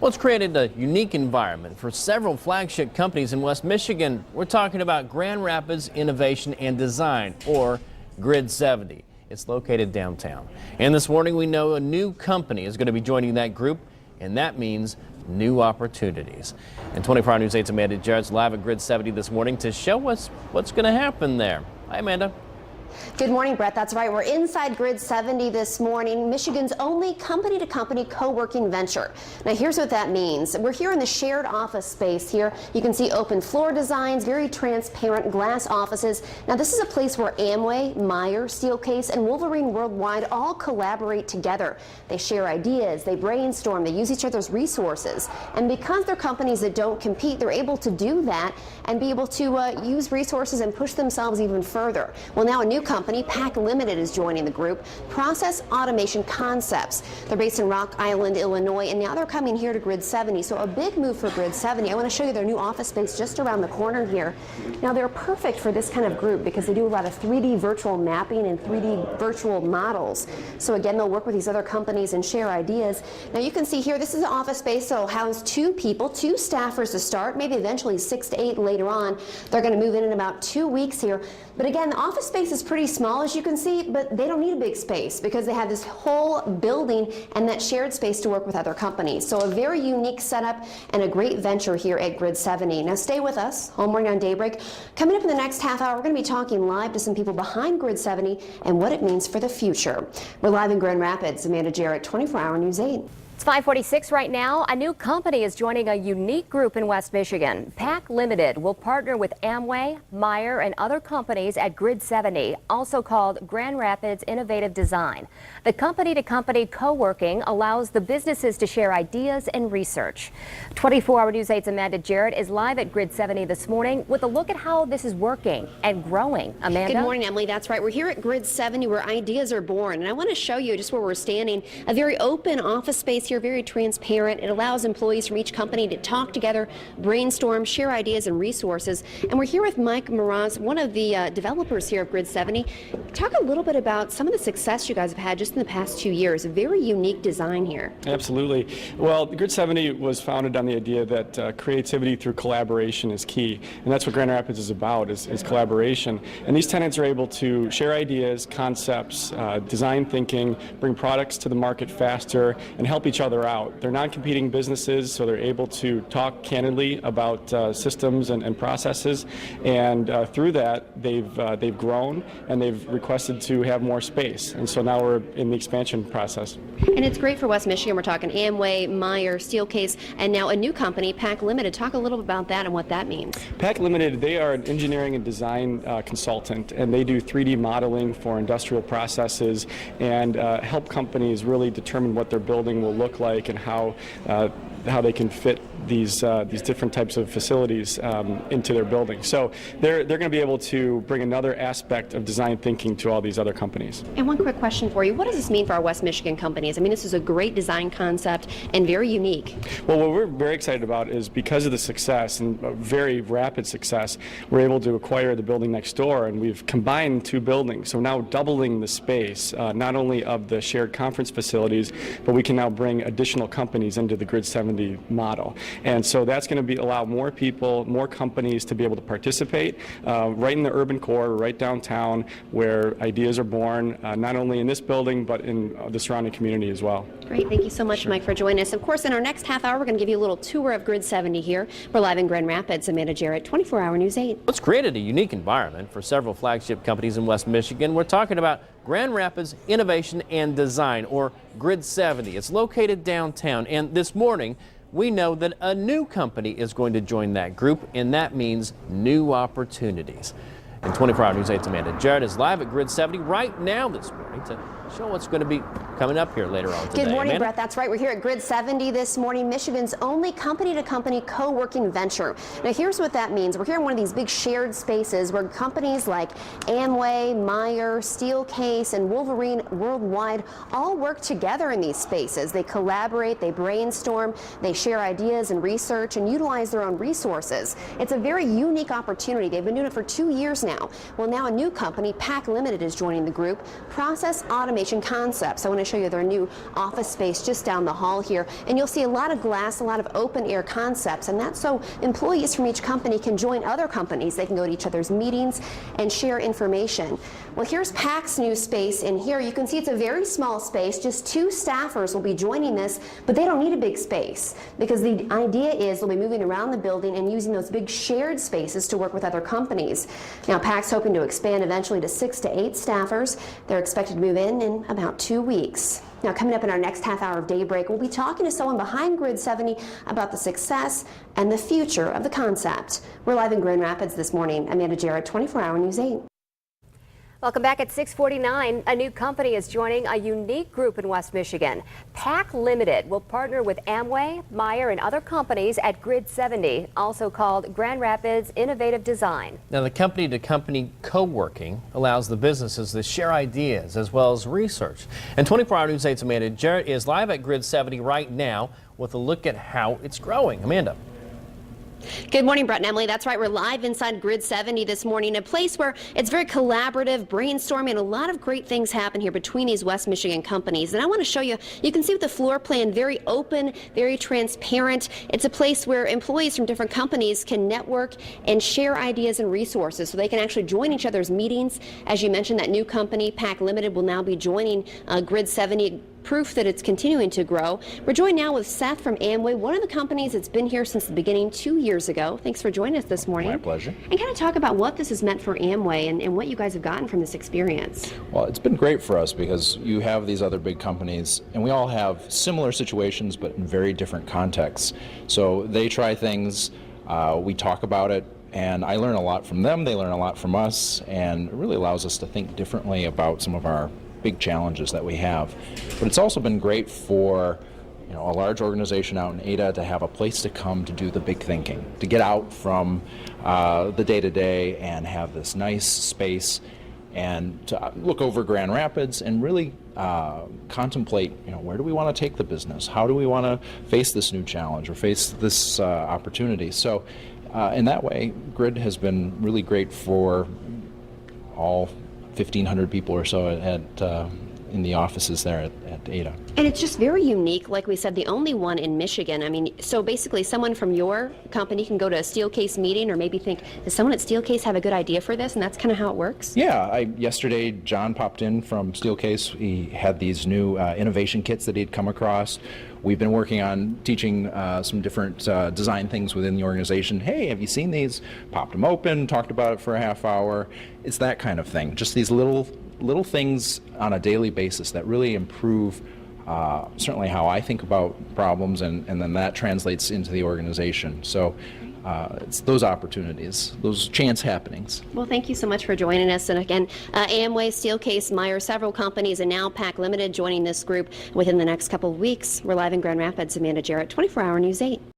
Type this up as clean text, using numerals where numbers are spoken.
Well, it's created a unique environment for several flagship companies in West Michigan. We're talking about Grand Rapids Innovation and Design, or GRid70. It's located downtown. And this morning we know a new company is going to be joining that group, and that means new opportunities. And 24 Hour News 8's Amanda Jarrett's live at GRid70 this morning to show us what's going to happen there. Hi, Amanda. Good morning, Brett. That's right. We're inside GRid70 this morning, Michigan's only company-to-company co-working venture. Now, here's what that means. We're here in the shared office space here. You can see open floor designs, very transparent glass offices. Now, this is a place where Amway, Meyer, Steelcase, and Wolverine Worldwide all collaborate together. They share ideas, they brainstorm, they use each other's resources. And because they're companies that don't compete, they're able to do that and be able to use resources and push themselves even further. Well, now a new company, Pack Limited, is joining the group, Process Automation Concepts. They're based in Rock Island, Illinois, and now they're coming here to GRid70. So a big move for GRid70. I want to show you their new office space just around the corner here. Now, they're perfect for this kind of group because they do a lot of 3D virtual mapping and 3D virtual models. So again, they'll work with these other companies and share ideas. Now, you can see here, this is an office space that will house 2 people, 2 staffers to start, maybe eventually 6 to 8 later on. They're going to move in about 2 weeks here. But again, the office space is pretty small, as you can see, but they don't need a big space because they have this whole building and that shared space to work with other companies. So a very unique setup and a great venture here at GRid70. Now stay with us, Home Morning on Daybreak. Coming up in the next half hour, we're going to be talking live to some people behind GRid70 and what it means for the future. We're live in Grand Rapids. Amanda Jarrett, 24 Hour News 8. It's 5:46 right now. A new company is joining a unique group in West Michigan. Pack Limited will partner with Amway, Meyer, and other companies at GRid70, also called Grand Rapids Innovative Design. The company-to-company co-working allows the businesses to share ideas and research. 24 Hour News 8's Amanda Jarrett is live at GRid70 this morning with a look at how this is working and growing. Amanda? Good morning, Emily. That's right. We're here at GRid70 where ideas are born. And I want to show you just where we're standing, a very open office space here, very transparent. It allows employees from each company to talk together, brainstorm, share ideas and resources. And we're here with Mike Mraz, one of the developers here at GRid70. Talk a little bit about some of the success you guys have had just in the past 2 years. A very unique design here. Absolutely. Well, GRid70 was founded on the idea that creativity through collaboration is key. And that's what Grand Rapids is about, is collaboration. And these tenants are able to share ideas, concepts, design thinking, bring products to the market faster, and help each other out. They're non-competing businesses, so they're able to talk candidly about systems and processes, and through that they've grown and they've requested to have more space, and so now we're in the expansion process. And it's great for West Michigan. We're talking Amway, Meyer, Steelcase, and now a new company, Pack Limited. Talk a little bit about that and what that means. Pack Limited, they are an engineering and design consultant, and they do 3D modeling for industrial processes and help companies really determine what their building will look like and how they can fit these different types of facilities into their building. So they're going to be able to bring another aspect of design thinking to all these other companies. And one quick question for you. What does this mean for our West Michigan companies? I mean, this is a great design concept and very unique. Well, what we're very excited about is because of the success and very rapid success, we're able to acquire the building next door, and we've combined 2 buildings. So now doubling the space, not only of the shared conference facilities, but we can now bring additional companies into the GRid70 model. And so that's going to allow more people, more companies to be able to participate right in the urban core, right downtown, where ideas are born, not only in this building, but in the surrounding community as well. Great. Thank you so much, Mike, for joining us. Of course, in our next half hour, we're going to give you a little tour of GRid70 here. We're live in Grand Rapids. Amanda Jarrett, 24 Hour News 8. It's created a unique environment for several flagship companies in West Michigan. We're talking about Grand Rapids Innovation and Design, or GRid70. It's located downtown, and this morning we know that a new company is going to join that group, and that means new opportunities. And 24 Hour News 8's Amanda Jarrett is live at GRid70 right now this morning to show what's going to be coming up here later on today. Good morning, Amanda? Brett. That's right. We're here at GRid70 this morning, Michigan's only company-to-company co-working venture. Now, here's what that means. We're here in one of these big shared spaces where companies like Amway, Meyer, Steelcase, and Wolverine Worldwide all work together in these spaces. They collaborate, they brainstorm, they share ideas and research, and utilize their own resources. It's a very unique opportunity. They've been doing it for 2 years now. Well, now a new company, Pack Limited, is joining the group, Process Automation Innovation Concepts. I want to show you their new office space just down the hall here, and you'll see a lot of glass, a lot of open air concepts, and that's so employees from each company can join other companies. They can go to each other's meetings and share information. Well, here's PAC's new space in here. You can see it's a very small space. Just 2 staffers will be joining this, but they don't need a big space because the idea is they'll be moving around the building and using those big shared spaces to work with other companies. Now, PAC's hoping to expand eventually to 6 to 8 staffers. They're expected to move in about 2 weeks. Now, coming up in our next half hour of Daybreak, we'll be talking to someone behind GRid70 about the success and the future of the concept. We're live in Grand Rapids this morning. Amanda Jarrett, 24-Hour News 8. Welcome back at 6:49. A new company is joining a unique group in West Michigan. PAC Limited will partner with Amway, Meyer, and other companies at GRid70, also called Grand Rapids Innovative Design. Now, the company-to-company co-working allows the businesses to share ideas as well as research. And 24-Hour News 8's Amanda Jarrett is live at GRid70 right now with a look at how it's growing. Amanda. Good morning, Brett and Emily. That's right. We're live inside GRid70 this morning, a place where it's very collaborative, brainstorming, a lot of great things happen here between these West Michigan companies. And I want to show you, you can see with the floor plan, very open, very transparent. It's a place where employees from different companies can network and share ideas and resources so they can actually join each other's meetings. As you mentioned, that new company, PAC Limited, will now be joining GRid70. Proof that it's continuing to grow. We're joined now with Seth from Amway, one of the companies that's been here since the beginning 2 years ago. Thanks for joining us this morning. My pleasure. And kind of talk about what this has meant for Amway and what you guys have gotten from this experience. Well, it's been great for us because you have these other big companies and we all have similar situations but in very different contexts. So they try things, we talk about it, and I learn a lot from them, they learn a lot from us, and it really allows us to think differently about some of our big challenges that we have. But it's also been great for a large organization out in Ada to have a place to come to do the big thinking, to get out from the day-to-day and have this nice space and to look over Grand Rapids and really contemplate, where do we want to take the business? How do we want to face this new challenge or face this opportunity? So in that way, GRid has been really great for all 1,500 people or so in the offices there at Ada. And it's just very unique, like we said, the only one in Michigan. I mean, so basically someone from your company can go to a Steelcase meeting or maybe think, does someone at Steelcase have a good idea for this? And that's kind of how it works? Yeah, yesterday John popped in from Steelcase. He had these new innovation kits that he'd come across. We've been working on teaching some different design things within the organization. Hey, have you seen these? Popped them open, talked about it for a half hour. It's that kind of thing. Just these little things on a daily basis that really improve certainly how I think about problems, and then that translates into the organization. So it's those opportunities, those chance happenings. Well, thank you so much for joining us. And again, Amway, Steelcase, Meyer, several companies, and now PAC Limited joining this group within the next couple of weeks. We're live in Grand Rapids. Amanda Jarrett, 24-Hour News 8.